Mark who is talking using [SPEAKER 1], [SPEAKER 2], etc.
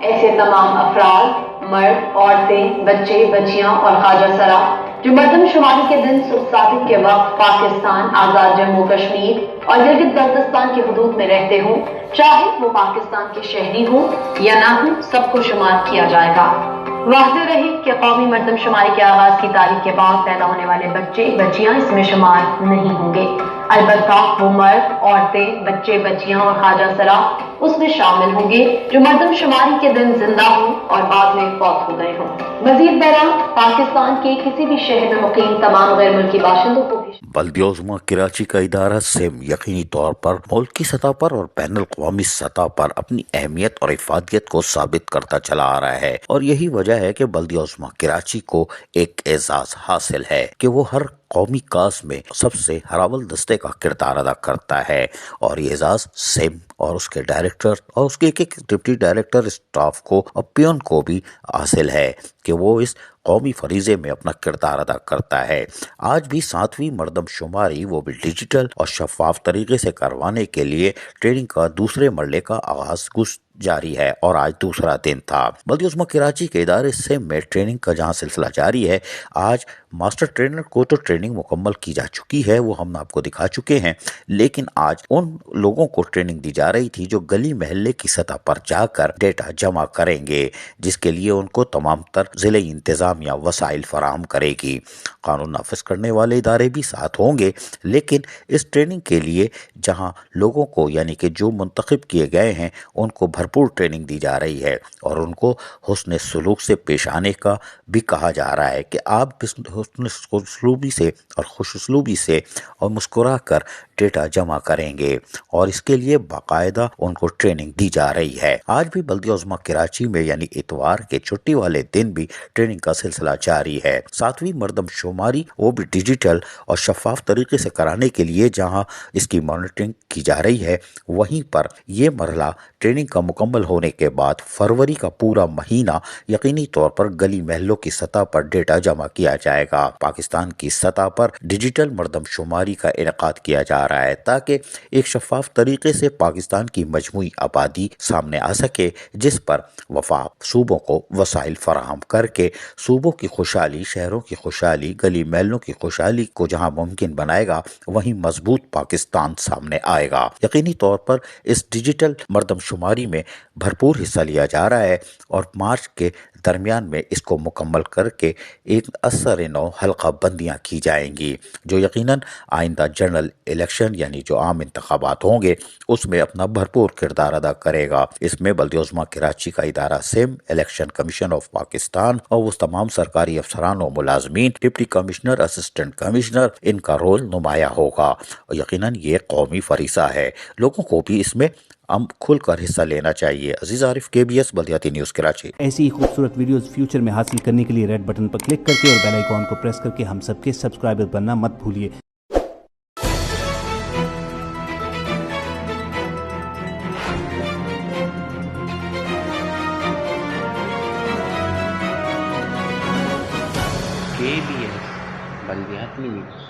[SPEAKER 1] ایسے تمام افراد، مرد، عورتیں، بچے، بچیاں اور خواجہ سرا جو مردم شماری کے دن صبح صادق کے وقت پاکستان، آزاد جموں کشمیر اور گلگت بلتستان کی حدود میں رہتے ہوں، چاہے وہ پاکستان کے شہری ہوں یا نہ ہوں، سب کو شمار کیا جائے گا۔ واضح رہے کہ قومی مردم شماری کے آغاز کی تاریخ کے بعد پیدا ہونے والے بچے بچیاں اس میں شمار نہیں ہوں گے، البتہ وہ مرد، عورتیں، بچے، بچیاں اور خواجہ سرا اس میں شامل ہوں گے جو مردم شماری کے دن زندہ ہوں اور بعد میں فوت ہو گئے ہوں۔ مزید برآں پاکستان کے کسی بھی شہر میں مقیم تمام غیر ملکی باشندوں کو بھی
[SPEAKER 2] بلدیہ عظمیٰ کراچی کا ادارہ سیم یقینی طور پر ملکی سطح پر اور بین الاقوامی سطح پر اپنی اہمیت اور افادیت کو ثابت کرتا چلا آ رہا ہے، اور یہی وجہ ہے کہ بلدیہ عظمیٰ کراچی کو ایک اعزاز حاصل ہے کہ وہ ہر قومی کاز میں سب سے ہراول دستے کا کردار ادا کرتا ہے، اور یہ اعزاز سیم اور اس کے ڈائریکٹر اور اس کے ایک ڈپٹی ڈائریکٹر اسٹاف کو اور پیون کو بھی حاصل ہے کہ وہ اس قومی فریضے میں اپنا کردار ادا کرتا ہے۔ آج بھی 7ویں مردم شماری وہ بھی ڈیجیٹل اور شفاف طریقے سے کروانے کے لیے ٹریننگ کا دوسرے مرحلے کا آغاز جاری ہے، اور آج دوسرا دن تھا۔ بلدیہ عظمیٰ کراچی کے ادارے سیم میں ٹریننگ کا جہاں سلسلہ جاری ہے، آج ماسٹر ٹرینر کو تو ٹریننگ مکمل کی جا چکی ہے، وہ ہم آپ کو دکھا چکے ہیں، لیکن آج ان لوگوں کو ٹریننگ دی جا رہی تھی جو گلی محلے کی سطح پر جا کر ڈیٹا جمع کریں گے، جس کے لیے ان کو تمام تر ضلعی انتظامیہ وسائل فراہم کرے گی۔ قانون نافذ کرنے والے ادارے بھی ساتھ ہوں گے، لیکن اس ٹریننگ کے لیے جہاں لوگوں کو یعنی کہ جو منتخب کیے گئے ہیں ان کو بھرپور ٹریننگ دی جا رہی ہے، اور ان کو حسن سلوک سے پیش آنے کا بھی کہا جا رہا ہے کہ آپ حسن سلوکی سے اور خوش اسلوبی سے اور مسکرا کر ڈیٹا جمع کریں گے، اور اس کے لیے باقاعدہ ان کو ٹریننگ دی جا رہی ہے۔ آج بھی بلدیہ عظمیٰ کراچی میں یعنی اتوار کے چھٹی والے دن بھی ٹریننگ کا سلسلہ جاری ہے۔ 7ویں مردم شماری وہ بھی ڈیجیٹل اور شفاف طریقے سے کرانے کے لیے جہاں اس کی مانیٹرنگ کی جا رہی ہے، وہیں پر یہ مرحلہ ٹریننگ کا مکمل ہونے کے بعد فروری کا پورا مہینہ یقینی طور پر گلی محلوں کی سطح پر ڈیٹا جمع کیا جائے گا۔ پاکستان کی سطح پر ڈیجیٹل مردم شماری کا انعقاد کیا جا رہا ہے تاکہ ایک شفاف طریقے سے پاکستان کی مجموعی آبادی سامنے آ سکے، جس پر وفاق صوبوں کو وسائل فراہم کر کے صوبوں کی خوشحالی، شہروں کی خوشحالی، گلی محلوں کی خوشحالی کو جہاں ممکن بنائے گا، وہیں مضبوط پاکستان سامنے آئے گا۔ یقینی طور پر اس ڈیجیٹل مردم شماری میں بھرپور حصہ لیا جا رہا ہے، اور مارچ کے درمیان میں اس کو مکمل کر کے ایک اثر نو حلقہ بندیاں کی جائیں گی، جو یقیناً آئندہ جنرل الیکشن یعنی جو عام انتخابات ہوں گے اس میں اپنا بھرپور کردار ادا کرے گا۔ اس میں بلدیہ عظمیٰ کراچی کا ادارہ same, election commission of Pakistan اور وہ تمام سرکاری افسران و ملازمین، ڈپٹی کمشنر، اسسٹنٹ کمشنر، ان کا رول نمایاں ہوگا، اور یقیناً یہ قومی فریضہ ہے، لوگوں کو بھی اس میں کھل کر حصہ لینا چاہیے۔ عزیز عارف، KBS بلدیاتی نیوز کراچی۔
[SPEAKER 3] ایسی ہی خوبصورت ویڈیوز فیوچر میں حاصل کرنے کے لیے ریڈ بٹن پر کلک کر کے اور بیل آئیکن کو پریس کر کے ہم سب کے سبسکرائبر بننا مت بھولیے۔
[SPEAKER 4] KBS بلدیاتی نیوز۔